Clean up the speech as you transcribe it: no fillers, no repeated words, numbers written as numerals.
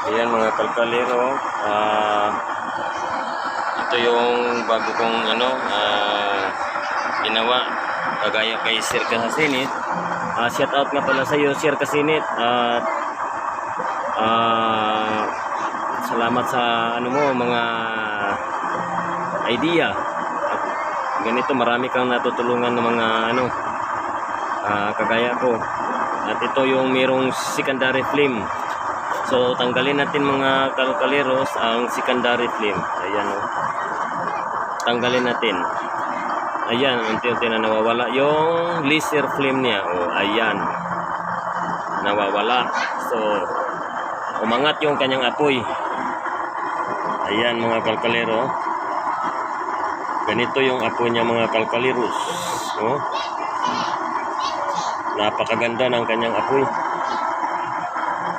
Ayan mga kalkalero, ito yung bago kong ginawa kagaya kay Sir Kasinit. Shout out nga pala sa iyo Sir Kasinit at salamat sa mga idea. At ganito marami kang natutulungan ng mga kagaya ko. At ito yung merong secondary flame. So tanggalin natin mga kalkaleros ang secondary flame. Ayan o. Tanggalin natin. Ayan, unti-unti na nawawala yung laser flame niya. O ayan. Nawawala. So umangat yung kanyang apoy. Ayan mga kalkalero. Ganito yung apoy niya mga kalkaleros. Oh. Napakaganda ng kanyang apoy.